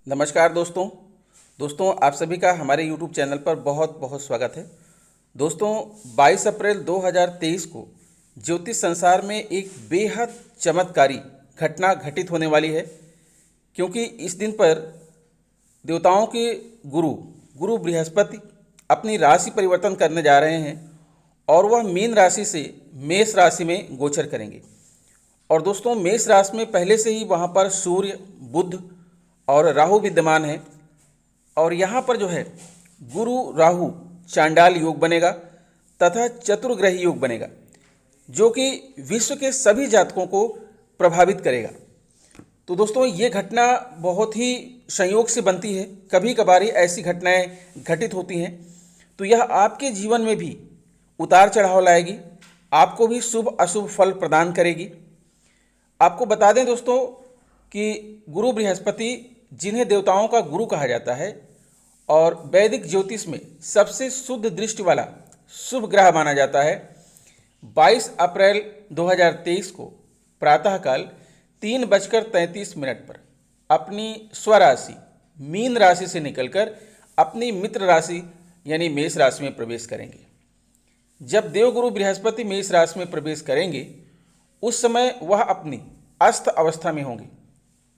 नमस्कार दोस्तों आप सभी का हमारे YouTube चैनल पर बहुत बहुत स्वागत है। दोस्तों 22 अप्रैल 2023 को ज्योतिष संसार में एक बेहद चमत्कारी घटना घटित होने वाली है, क्योंकि इस दिन पर देवताओं के गुरु बृहस्पति अपनी राशि परिवर्तन करने जा रहे हैं और वह मीन राशि से मेष राशि में गोचर करेंगे। और दोस्तों मेष राशि में पहले से ही वहाँ पर सूर्य, बुध और राहु विद्यमान है। और यहाँ पर जो है गुरु राहु चांडाल योग बनेगा तथा चतुर्ग्रही योग बनेगा, जो कि विश्व के सभी जातकों को प्रभावित करेगा। तो दोस्तों ये घटना बहुत ही संयोग से बनती है, कभी कभार ऐसी घटनाएं घटित होती हैं, तो यह आपके जीवन में भी उतार चढ़ाव लाएगी, आपको भी शुभ अशुभ फल प्रदान करेगी। आपको बता दें दोस्तों कि गुरु बृहस्पति, जिन्हें देवताओं का गुरु कहा जाता है और वैदिक ज्योतिष में सबसे शुद्ध दृष्टि वाला शुभ ग्रह माना जाता है, 22 अप्रैल 2023 को प्रातःकाल 3:33 पर अपनी स्वराशि मीन राशि से निकलकर अपनी मित्र राशि यानी मेष राशि में प्रवेश करेंगे। जब देवगुरु बृहस्पति मेष राशि में प्रवेश करेंगे उस समय वह अपनी अस्त अवस्था में होंगे,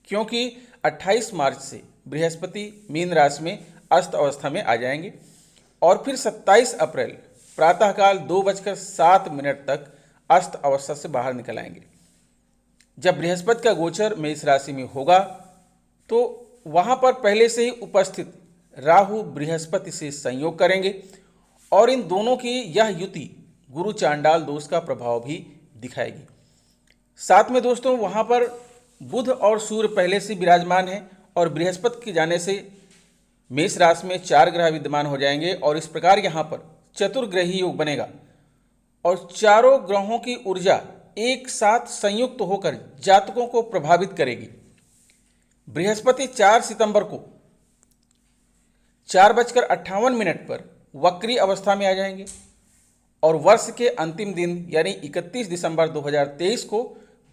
क्योंकि 28 मार्च से बृहस्पति मीन राशि में अस्त अवस्था में आ जाएंगे और फिर 27 अप्रैल प्रातःकाल 2:07 तक अस्त अवस्था से बाहर निकल आएंगे। जब बृहस्पति का गोचर मेष राशि में होगा तो वहाँ पर पहले से ही उपस्थित राहु बृहस्पति से संयोग करेंगे और इन दोनों की यह युति गुरु चांडाल दोष का प्रभाव भी दिखाएगी। साथ में दोस्तों वहाँ पर बुध और सूर्य पहले से विराजमान हैं और बृहस्पति के जाने से मेष राशि में 4 ग्रह विद्यमान हो जाएंगे और इस प्रकार यहाँ पर चतुर्ग्रही योग बनेगा और चारों ग्रहों की ऊर्जा एक साथ संयुक्त होकर जातकों को प्रभावित करेगी। बृहस्पति 4 सितंबर को 4:58 पर वक्री अवस्था में आ जाएंगे और वर्ष के अंतिम दिन यानी 31 दिसंबर 2023 को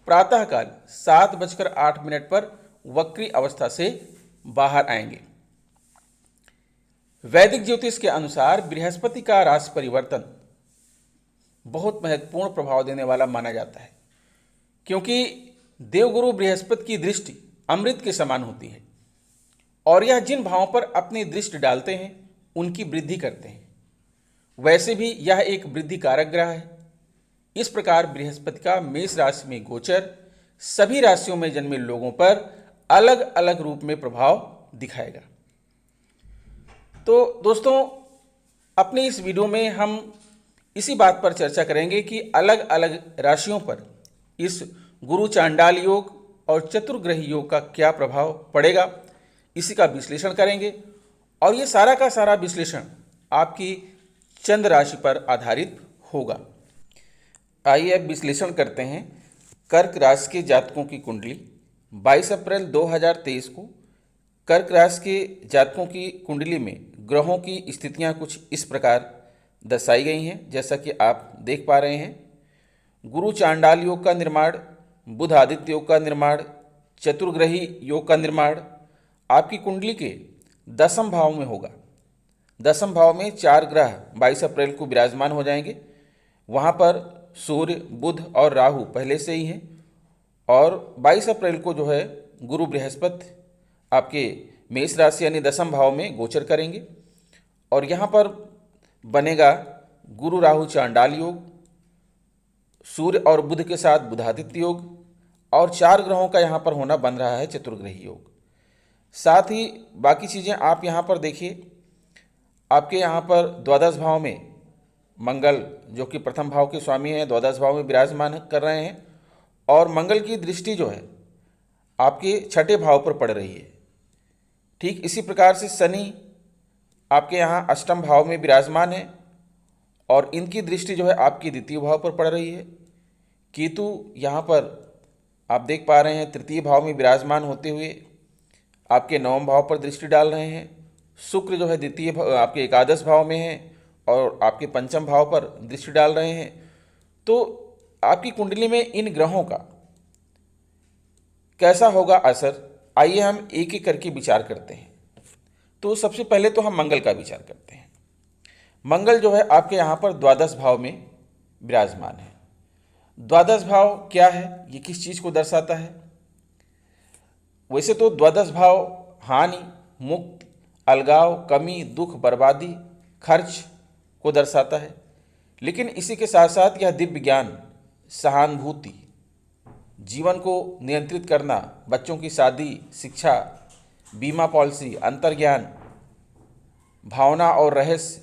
प्रातःकाल 7:08 पर वक्री अवस्था से बाहर आएंगे। वैदिक ज्योतिष के अनुसार बृहस्पति का राशि परिवर्तन बहुत महत्वपूर्ण प्रभाव देने वाला माना जाता है, क्योंकि देवगुरु बृहस्पति की दृष्टि अमृत के समान होती है और यह जिन भावों पर अपनी दृष्टि डालते हैं उनकी वृद्धि करते हैं। वैसे भी यह एक वृद्धि कारक ग्रह है। इस प्रकार बृहस्पति का मेष राशि में गोचर सभी राशियों में जन्मे लोगों पर अलग अलग रूप में प्रभाव दिखाएगा। तो दोस्तों अपनी इस वीडियो में हम इसी बात पर चर्चा करेंगे कि अलग अलग राशियों पर इस गुरु चांडाल योग और चतुर्ग्रही योग का क्या प्रभाव पड़ेगा, इसी का विश्लेषण करेंगे और ये सारा का सारा विश्लेषण आपकी चंद्र राशि पर आधारित होगा। आइए अब विश्लेषण करते हैं कर्क राशि के जातकों की कुंडली। 22 अप्रैल 2023 को कर्क राशि के जातकों की कुंडली में ग्रहों की स्थितियां कुछ इस प्रकार दर्शाई गई हैं, जैसा कि आप देख पा रहे हैं। गुरु चांडाल योग का निर्माण, बुध आदित्य योग का निर्माण, चतुर्ग्रही योग का निर्माण आपकी कुंडली के 10वें भाव में होगा। 10वें भाव में 4 ग्रह 22 अप्रैल को विराजमान हो जाएंगे। वहाँ पर सूर्य, बुध और राहु पहले से ही हैं और 22 अप्रैल को जो है गुरु बृहस्पति आपके मेष राशि यानी 10वें भाव में गोचर करेंगे और यहाँ पर बनेगा गुरु राहु चांडाल योग, सूर्य और बुध के साथ बुधादित्य योग और 4 ग्रहों का यहाँ पर होना बन रहा है चतुर्ग्रही योग। साथ ही बाकी चीज़ें आप यहाँ पर देखिए, आपके यहाँ पर द्वादश भाव में मंगल, जो कि प्रथम भाव के स्वामी हैं, द्वादश भाव में विराजमान कर रहे हैं और मंगल की दृष्टि जो है आपके 6ठे भाव पर पड़ रही है। ठीक इसी प्रकार से शनि आपके यहाँ 8वें भाव में विराजमान है और इनकी दृष्टि जो है आपकी 2य भाव पर पड़ रही है। केतु यहाँ पर आप देख पा रहे हैं 3य भाव में विराजमान होते हुए आपके 9वें भाव पर दृष्टि डाल रहे हैं। शुक्र जो है 2य आपके एकादश भाव में है और आपके 5वें भाव पर दृष्टि डाल रहे हैं। तो आपकी कुंडली में इन ग्रहों का कैसा होगा असर, आइए हम एक एक करके विचार करते हैं। तो सबसे पहले तो हम मंगल का विचार करते हैं। मंगल जो है आपके यहाँ पर द्वादश भाव में विराजमान है। द्वादश भाव क्या है, ये किस चीज़ को दर्शाता है? वैसे तो द्वादश भाव हानि, मुक्ति, अलगाव, कमी, दुख, बर्बादी, खर्च को दर्शाता है, लेकिन इसी के साथ साथ यह दिव्य ज्ञान, सहानुभूति, जीवन को नियंत्रित करना, बच्चों की शादी, शिक्षा, बीमा पॉलिसी, अंतर्ज्ञान, भावना और रहस्य,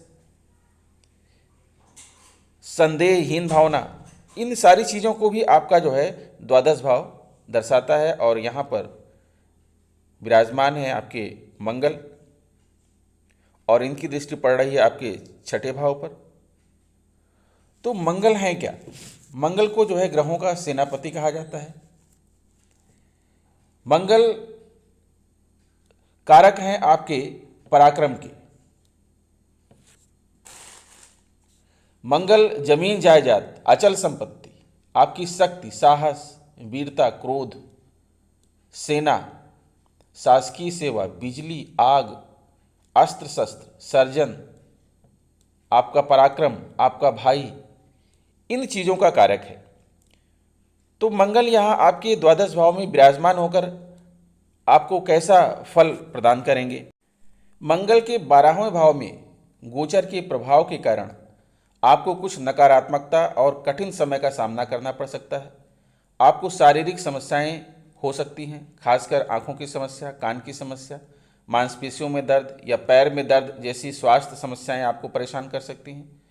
संदेहहीन भावना, इन सारी चीज़ों को भी आपका जो है द्वादश भाव दर्शाता है। और यहाँ पर विराजमान है आपके मंगल, और इनकी दृष्टि पड़ रही है आपके छठे भाव पर। तो मंगल है क्या? मंगल को जो है ग्रहों का सेनापति कहा जाता है। मंगल कारक हैं आपके पराक्रम के। मंगल जमीन जायदाद, अचल संपत्ति, आपकी शक्ति, साहस, वीरता, क्रोध, सेना, शासकीय सेवा, बिजली, आग, अस्त्र शस्त्र, सर्जन, आपका पराक्रम, आपका भाई, इन चीज़ों का कारक है। तो मंगल यहाँ आपके द्वादश भाव में विराजमान होकर आपको कैसा फल प्रदान करेंगे? मंगल के 12वें भाव में गोचर के प्रभाव के कारण आपको कुछ नकारात्मकता और कठिन समय का सामना करना पड़ सकता है। आपको शारीरिक समस्याएं हो सकती हैं, खासकर आंखों की समस्या, कान की समस्या, मांसपेशियों में दर्द या पैर में दर्द जैसी स्वास्थ्य समस्याएं आपको परेशान कर सकती हैं।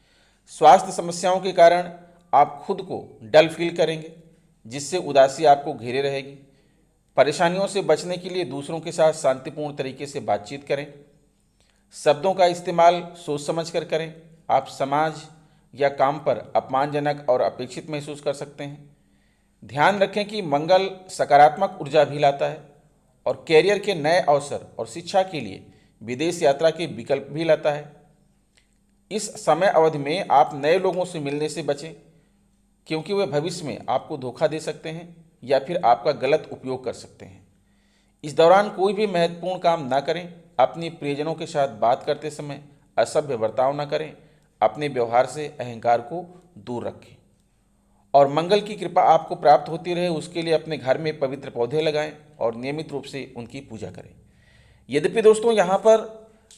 स्वास्थ्य समस्याओं के कारण आप खुद को डल फील करेंगे, जिससे उदासी आपको घेरे रहेगी। परेशानियों से बचने के लिए दूसरों के साथ शांतिपूर्ण तरीके से बातचीत करें। शब्दों का इस्तेमाल सोच समझ कर करें। आप समाज या काम पर अपमानजनक और अपेक्षित महसूस कर सकते हैं। ध्यान रखें कि मंगल सकारात्मक ऊर्जा भी लाता है और कैरियर के नए अवसर और शिक्षा के लिए विदेश यात्रा के विकल्प भी लाता है। इस समय अवधि में आप नए लोगों से मिलने से बचें, क्योंकि वे भविष्य में आपको धोखा दे सकते हैं या फिर आपका गलत उपयोग कर सकते हैं। इस दौरान कोई भी महत्वपूर्ण काम ना करें। अपने प्रियजनों के साथ बात करते समय असभ्य बर्ताव न करें। अपने व्यवहार से अहंकार को दूर रखें और मंगल की कृपा आपको प्राप्त होती रहे, उसके लिए अपने घर में पवित्र पौधे लगाएं और नियमित रूप से उनकी पूजा करें। यद्यपि दोस्तों यहाँ पर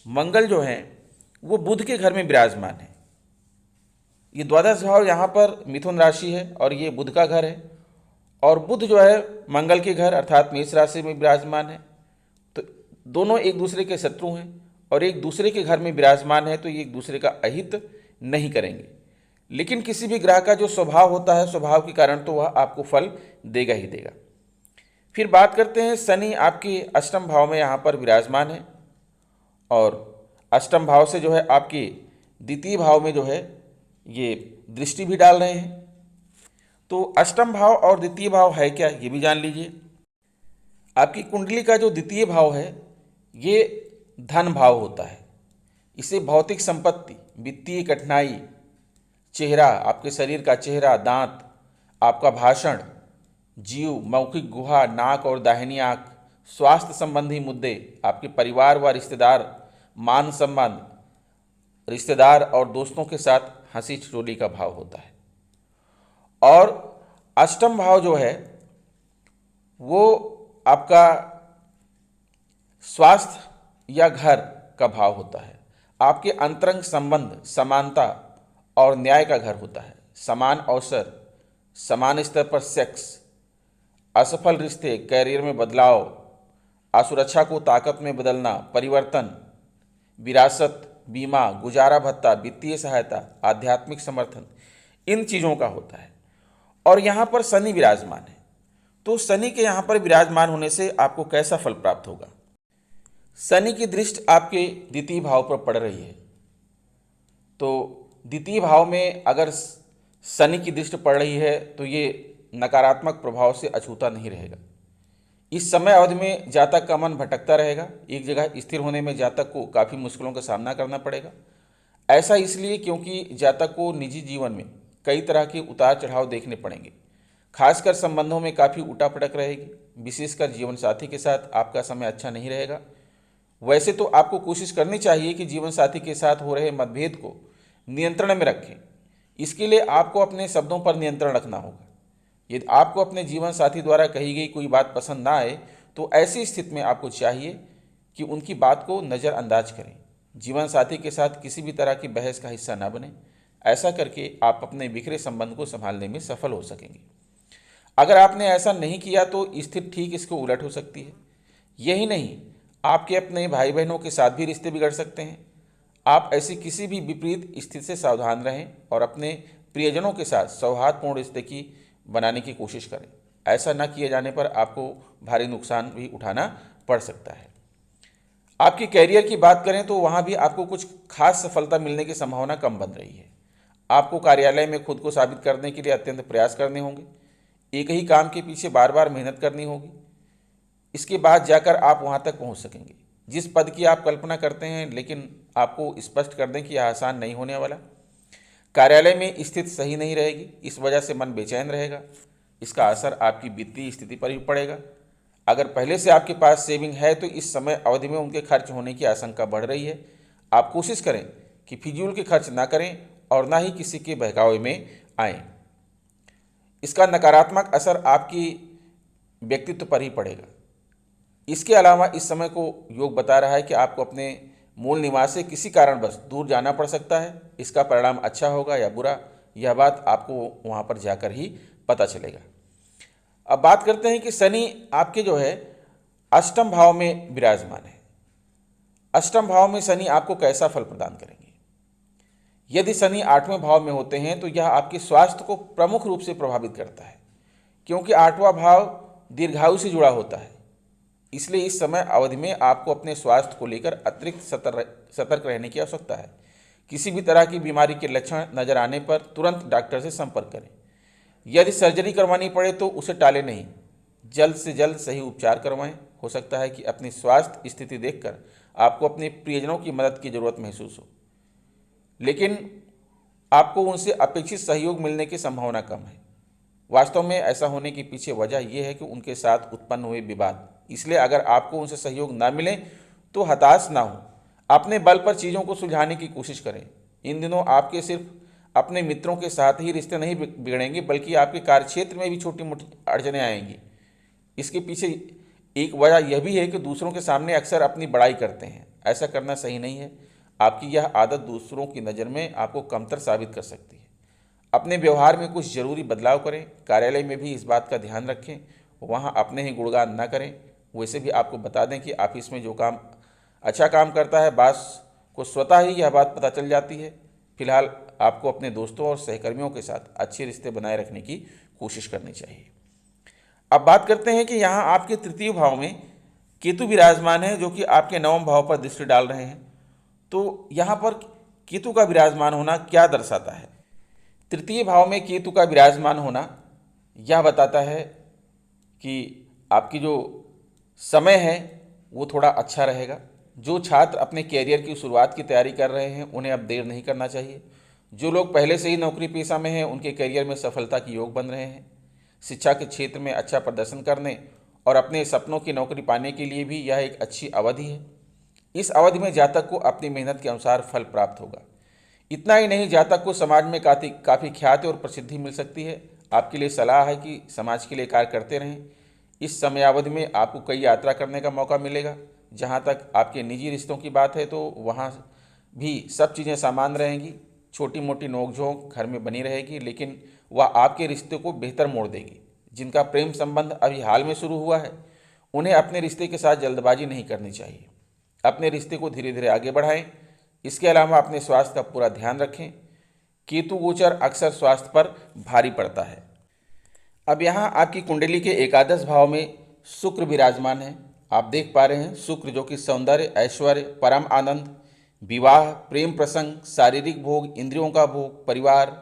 मंगल जो है वो बुध के घर में विराजमान है। ये द्वादश भाव यहाँ पर मिथुन राशि है और ये बुध का घर है, और बुध जो है मंगल के घर अर्थात मेष राशि में विराजमान है। तो दोनों एक दूसरे के शत्रु हैं और एक दूसरे के घर में विराजमान है, तो ये एक दूसरे का अहित नहीं करेंगे। लेकिन किसी भी ग्रह का जो स्वभाव होता है, स्वभाव के कारण तो वह आपको फल देगा ही देगा। फिर बात करते हैं, शनि आपके अष्टम भाव में यहाँ पर विराजमान है और अष्टम भाव से जो है आपके द्वितीय भाव में जो है ये दृष्टि भी डाल रहे हैं। तो अष्टम भाव और द्वितीय भाव है क्या, ये भी जान लीजिए। आपकी कुंडली का जो द्वितीय भाव है ये धन भाव होता है। इसे भौतिक संपत्ति, वित्तीय कठिनाई, चेहरा, आपके शरीर का चेहरा, दांत, आपका भाषण, जीव, मौखिक गुहा, नाक और दाहिनी आंख, स्वास्थ्य संबंधी मुद्दे, आपके परिवार व रिश्तेदार, मान सम्मान, रिश्तेदार और दोस्तों के साथ हंसी ठिठोली का भाव होता है। और अष्टम भाव जो है वो आपका स्वास्थ्य या घर का भाव होता है। आपके अंतरंग संबंध, समानता और न्याय का घर होता है। समान अवसर, समान स्तर पर सेक्स, असफल रिश्ते, कैरियर में बदलाव, असुरक्षा को ताकत में बदलना, परिवर्तन, विरासत, बीमा, गुजारा भत्ता, वित्तीय सहायता, आध्यात्मिक समर्थन, इन चीज़ों का होता है। और यहाँ पर शनि विराजमान है। तो शनि के यहाँ पर विराजमान होने से आपको कैसा फल प्राप्त होगा? शनि की दृष्टि आपके द्वितीय भाव पर पड़ रही है। तो द्वितीय भाव में अगर शनि की दृष्टि पड़ रही है तो ये नकारात्मक प्रभाव से अछूता नहीं रहेगा। इस समय अवधि में जातक का मन भटकता रहेगा। एक जगह स्थिर होने में जातक को काफ़ी मुश्किलों का सामना करना पड़ेगा। ऐसा इसलिए क्योंकि जातक को निजी जीवन में कई तरह के उतार चढ़ाव देखने पड़ेंगे। खासकर संबंधों में काफ़ी उठापटक रहेगी, विशेषकर जीवन साथी के साथ आपका समय अच्छा नहीं रहेगा। वैसे तो आपको कोशिश करनी चाहिए कि जीवन साथी के साथ हो रहे मतभेद को नियंत्रण में रखें। इसके लिए आपको अपने शब्दों पर नियंत्रण रखना होगा। यदि आपको अपने जीवन साथी द्वारा कही गई कोई बात पसंद ना आए तो ऐसी स्थिति में आपको चाहिए कि उनकी बात को नज़रअंदाज करें। जीवन साथी के साथ किसी भी तरह की बहस का हिस्सा ना बने। ऐसा करके आप अपने बिखरे संबंध को संभालने में सफल हो सकेंगे। अगर आपने ऐसा नहीं किया तो स्थिति ठीक इसको उलट हो सकती है। यही नहीं, आपके अपने भाई बहनों के साथ भी रिश्ते बिगड़ सकते हैं। आप ऐसी किसी भी विपरीत स्थिति से सावधान रहें और अपने प्रियजनों के साथ सौहार्दपूर्ण रिश्ते की बनाने की कोशिश करें। ऐसा न किए जाने पर आपको भारी नुकसान भी उठाना पड़ सकता है। आपकी कैरियर की बात करें तो वहाँ भी आपको कुछ खास सफलता मिलने की संभावना कम बन रही है। आपको कार्यालय में खुद को साबित करने के लिए अत्यंत प्रयास करने होंगे। एक ही काम के पीछे बार बार मेहनत करनी होगी। इसके बाद जाकर आप वहाँ तक पहुँच सकेंगे जिस पद की आप कल्पना करते हैं, लेकिन आपको स्पष्ट कर दें कि यह आसान नहीं होने वाला। कार्यालय में स्थिति सही नहीं रहेगी, इस वजह से मन बेचैन रहेगा। इसका असर आपकी वित्तीय स्थिति पर भी पड़ेगा। अगर पहले से आपके पास सेविंग है तो इस समय अवधि में उनके खर्च होने की आशंका बढ़ रही है। आप कोशिश करें कि फिजूल के खर्च ना करें और ना ही किसी के बहकावे में आएं। इसका नकारात्मक असर आपकी व्यक्तित्व पर ही पड़ेगा। इसके अलावा इस समय को योग बता रहा है कि आपको अपने मूल निवास से किसी कारणवश दूर जाना पड़ सकता है। इसका परिणाम अच्छा होगा या बुरा, यह बात आपको वहाँ पर जाकर ही पता चलेगा। अब बात करते हैं कि शनि आपके जो है अष्टम भाव में विराजमान है। अष्टम भाव में शनि आपको कैसा फल प्रदान करेंगे? यदि शनि 8वें भाव में होते हैं तो यह आपके स्वास्थ्य को प्रमुख रूप से प्रभावित करता है, क्योंकि 8वां भाव दीर्घायु से जुड़ा होता है। इसलिए इस समय अवधि में आपको अपने स्वास्थ्य को लेकर अतिरिक्त सतर्क रहने की आवश्यकता है। किसी भी तरह की बीमारी के लक्षण नजर आने पर तुरंत डॉक्टर से संपर्क करें। यदि सर्जरी करवानी पड़े तो उसे टालें नहीं, जल्द से जल्द सही उपचार करवाएं। हो सकता है कि अपनी स्वास्थ्य स्थिति देखकर आपको अपने प्रियजनों की मदद की जरूरत महसूस हो, लेकिन आपको उनसे अपेक्षित सहयोग मिलने की संभावना कम है। वास्तव में ऐसा होने के पीछे वजह यह है कि उनके साथ उत्पन्न हुए विवाद। इसलिए अगर आपको उनसे सहयोग ना मिले तो हताश ना हो, अपने बल पर चीज़ों को सुलझाने की कोशिश करें। इन दिनों आपके सिर्फ अपने मित्रों के साथ ही रिश्ते नहीं बिगड़ेंगे, बल्कि आपके कार्यक्षेत्र में भी छोटी मोटी अड़चनें आएंगी। इसके पीछे एक वजह यह भी है कि दूसरों के सामने अक्सर अपनी बड़ाई करते हैं। ऐसा करना सही नहीं है। आपकी यह आदत दूसरों की नज़र में आपको कमतर साबित कर सकती है। अपने व्यवहार में कुछ जरूरी बदलाव करें। कार्यालय में भी इस बात का ध्यान रखें, वहाँ अपने ही गुणगान न करें। वैसे भी आपको बता दें कि ऑफिस में जो काम अच्छा काम करता है, बॉस को स्वतः ही यह बात पता चल जाती है। फिलहाल आपको अपने दोस्तों और सहकर्मियों के साथ अच्छे रिश्ते बनाए रखने की कोशिश करनी चाहिए। अब बात करते हैं कि यहाँ आपके तृतीय भाव में केतु विराजमान है, जो कि आपके 9वें भाव पर दृष्टि डाल रहे हैं। तो यहाँ पर केतु का विराजमान होना क्या दर्शाता है? तृतीय भाव में केतु का विराजमान होना यह बताता है कि आपकी जो समय है वो थोड़ा अच्छा रहेगा। जो छात्र अपने कैरियर की शुरुआत की तैयारी कर रहे हैं उन्हें अब देर नहीं करना चाहिए। जो लोग पहले से ही नौकरी पेशा में हैं उनके कैरियर में सफलता के योग बन रहे हैं। शिक्षा के क्षेत्र में अच्छा प्रदर्शन करने और अपने सपनों की नौकरी पाने के लिए भी यह एक अच्छी अवधि है। इस अवधि में जातक को अपनी मेहनत के अनुसार फल प्राप्त होगा। इतना ही नहीं, जातक को समाज में काफ़ी ख्याति और प्रसिद्धि मिल सकती है। आपके लिए सलाह है कि समाज के लिए कार्य करते रहें। इस समयावधि में आपको कई यात्रा करने का मौका मिलेगा। जहाँ तक आपके निजी रिश्तों की बात है तो वहाँ भी सब चीज़ें सामान्य रहेंगी। छोटी मोटी नोकझोंक घर में बनी रहेगी, लेकिन वह आपके रिश्ते को बेहतर मोड़ देगी। जिनका प्रेम संबंध अभी हाल में शुरू हुआ है उन्हें अपने रिश्ते के साथ जल्दबाजी नहीं करनी चाहिए। अपने रिश्ते को धीरे धीरे आगे बढ़ाएं। इसके अलावा अपने स्वास्थ्य का पूरा ध्यान रखें। केतु गोचर अक्सर स्वास्थ्य पर भारी पड़ता है। अब यहाँ आपकी कुंडली के एकादश भाव में शुक्र विराजमान है। आप देख पा रहे हैं शुक्र जो कि सौंदर्य, ऐश्वर्य, परम आनंद, विवाह, प्रेम प्रसंग, शारीरिक भोग, इंद्रियों का भोग, परिवार,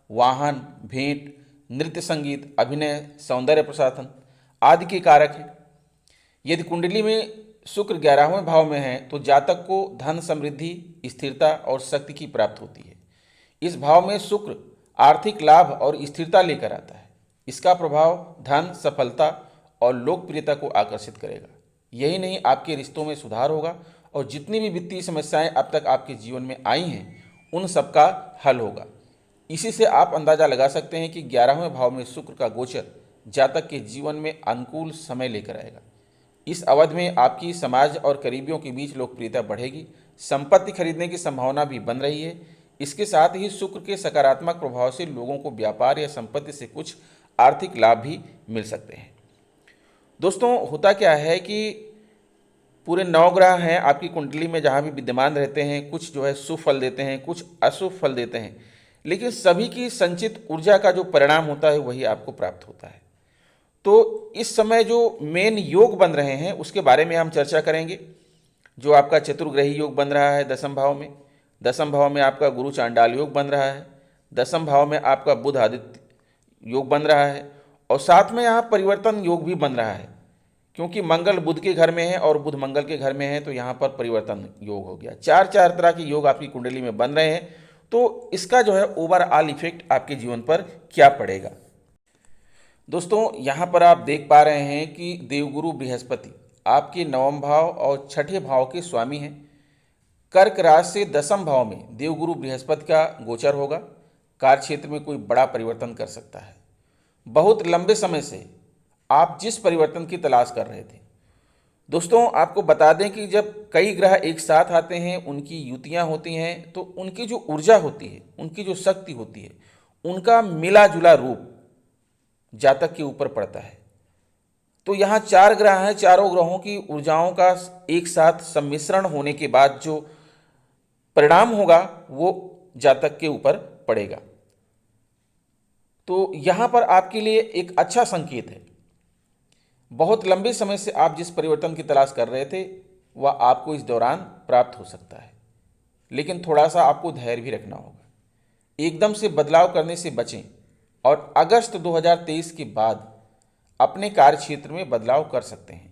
वाहन, भेंट, नृत्य, संगीत, अभिनय, सौंदर्य प्रसाधन आदि के कारक हैं। यदि कुंडली में शुक्र 11वें भाव में है तो जातक को धन, समृद्धि, स्थिरता और शक्ति की प्राप्ति होती है। इस भाव में शुक्र आर्थिक लाभ और स्थिरता लेकर आता है। इसका प्रभाव धन, सफलता और लोकप्रियता को आकर्षित करेगा। यही नहीं, आपके रिश्तों में सुधार होगा और जितनी भी वित्तीय समस्याएं अब तक आपके जीवन में आई हैं उन सब का हल होगा। इसी से आप अंदाजा लगा सकते हैं कि 11वें भाव में शुक्र का गोचर जातक के जीवन में अनुकूल समय लेकर आएगा। इस अवधि में आपकी समाज और करीबियों के बीच लोकप्रियता बढ़ेगी, संपत्ति खरीदने की संभावना भी बन रही है। इसके साथ ही शुक्र के सकारात्मक प्रभाव से लोगों को व्यापार या संपत्ति से कुछ आर्थिक लाभ भी मिल सकते हैं। दोस्तों, होता क्या है कि पूरे 9 ग्रह हैं आपकी कुंडली में जहाँ भी विद्यमान रहते हैं, कुछ जो है शुभ फल देते हैं, कुछ अशुभ फल देते हैं, लेकिन सभी की संचित ऊर्जा का जो परिणाम होता है वही आपको प्राप्त होता है। तो इस समय जो मेन योग बन रहे हैं उसके बारे में हम चर्चा करेंगे। जो आपका चतुर्ग्रही योग बन रहा है 10वें भाव में, 10वें भाव में आपका गुरु चांडाल योग बन रहा है, 10वें भाव में आपका बुध आदित्य योग बन रहा है और साथ में यहाँ परिवर्तन योग भी बन रहा है, क्योंकि मंगल बुध के घर में है और बुध मंगल के घर में है, तो यहाँ पर परिवर्तन योग हो गया। 4 तरह के योग आपकी कुंडली में बन रहे हैं। तो इसका जो है ओवरऑल इफेक्ट आपके जीवन पर क्या पड़ेगा। दोस्तों, यहाँ पर आप देख पा रहे हैं कि देवगुरु बृहस्पति आपके 9वें भाव और 6ठे भाव के स्वामी हैं। कर्क राशि से 10वें भाव में देवगुरु बृहस्पति का गोचर होगा। कार्य क्षेत्र में कोई बड़ा परिवर्तन कर सकता है। बहुत लंबे समय से आप जिस परिवर्तन की तलाश कर रहे थे, दोस्तों आपको बता दें कि जब कई ग्रह एक साथ आते हैं, उनकी युतियां होती हैं, तो उनकी जो ऊर्जा होती है, उनकी जो शक्ति होती है, उनका मिला जुला रूप जातक के ऊपर पड़ता है। तो यहाँ 4 ग्रह हैं, चारों ग्रहों की ऊर्जाओं का एक साथ सम्मिश्रण होने के बाद जो परिणाम होगा वो जातक के ऊपर पड़ेगा। तो यहाँ पर आपके लिए एक अच्छा संकेत है। बहुत लंबे समय से आप जिस परिवर्तन की तलाश कर रहे थे वह आपको इस दौरान प्राप्त हो सकता है, लेकिन थोड़ा सा आपको धैर्य भी रखना होगा। एकदम से बदलाव करने से बचें और अगस्त 2023 के बाद अपने कार्य क्षेत्र में बदलाव कर सकते हैं।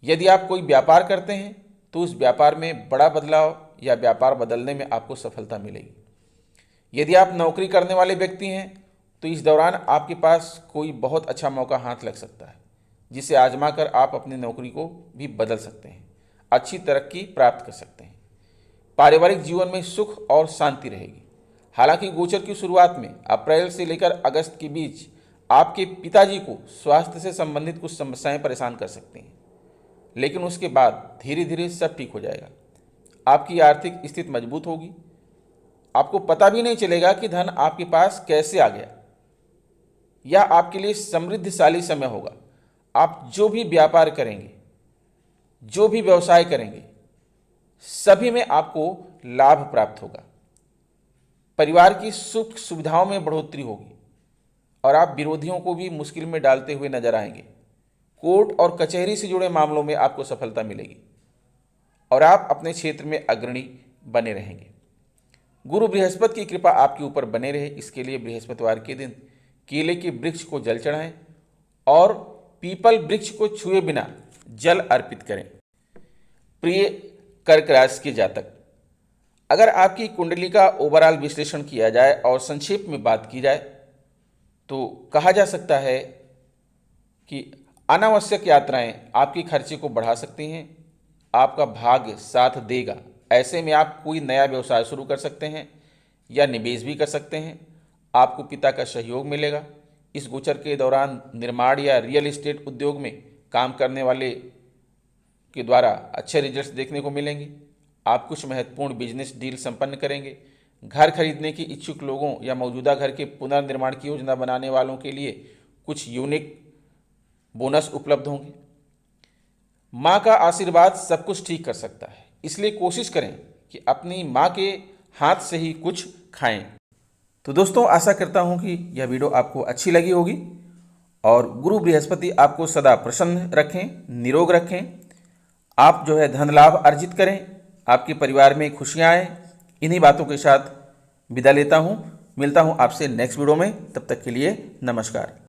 यदि आप कोई व्यापार करते हैं तो उस व्यापार में बड़ा बदलाव या व्यापार बदलने में आपको सफलता मिलेगी। यदि आप नौकरी करने वाले व्यक्ति हैं तो इस दौरान आपके पास कोई बहुत अच्छा मौका हाथ लग सकता है, जिसे आजमा कर आप अपनी नौकरी को भी बदल सकते हैं, अच्छी तरक्की प्राप्त कर सकते हैं। पारिवारिक जीवन में सुख और शांति रहेगी। हालांकि गोचर की शुरुआत में अप्रैल से लेकर अगस्त के बीच आपके पिताजी को स्वास्थ्य से संबंधित कुछ समस्याएं परेशान कर सकती हैं, लेकिन उसके बाद धीरे धीरे सब ठीक हो जाएगा। आपकी आर्थिक स्थिति मजबूत होगी। आपको पता भी नहीं चलेगा कि धन आपके पास कैसे आ गया। यह आपके लिए समृद्धशाली समय होगा। आप जो भी व्यापार करेंगे, जो भी व्यवसाय करेंगे, सभी में आपको लाभ प्राप्त होगा। परिवार की सुख सुविधाओं में बढ़ोतरी होगी और आप विरोधियों को भी मुश्किल में डालते हुए नजर आएंगे। कोर्ट और कचहरी से जुड़े मामलों में आपको सफलता मिलेगी और आप अपने क्षेत्र में अग्रणी बने रहेंगे। गुरु बृहस्पति की कृपा आपके ऊपर बने रहे, इसके लिए बृहस्पतिवार के दिन केले के वृक्ष को जल चढ़ाएं और पीपल वृक्ष को छुए बिना जल अर्पित करें। प्रिय कर्क राशि के जातक, अगर आपकी कुंडली का ओवरऑल विश्लेषण किया जाए और संक्षेप में बात की जाए तो कहा जा सकता है कि अनावश्यक यात्राएं आपके खर्चे को बढ़ा सकती हैं। आपका भाग्य साथ देगा। ऐसे में आप कोई नया व्यवसाय शुरू कर सकते हैं या निवेश भी कर सकते हैं। आपको पिता का सहयोग मिलेगा। इस गोचर के दौरान निर्माण या रियल एस्टेट उद्योग में काम करने वाले के द्वारा अच्छे रिजल्ट्स देखने को मिलेंगे। आप कुछ महत्वपूर्ण बिजनेस डील संपन्न करेंगे। घर खरीदने के इच्छुक लोगों या मौजूदा घर के पुनर्निर्माण की योजना बनाने वालों के लिए कुछ यूनिक बोनस उपलब्ध होंगे। माँ का आशीर्वाद सब कुछ ठीक कर सकता है, इसलिए कोशिश करें कि अपनी माँ के हाथ से ही कुछ खाएं। तो दोस्तों, आशा करता हूं कि यह वीडियो आपको अच्छी लगी होगी और गुरु बृहस्पति आपको सदा प्रसन्न रखें, निरोग रखें। आप जो है धन लाभ अर्जित करें, आपके परिवार में खुशियां आए। इन्हीं बातों के साथ विदा लेता हूं। मिलता हूं आपसे नेक्स्ट वीडियो में। तब तक के लिए नमस्कार।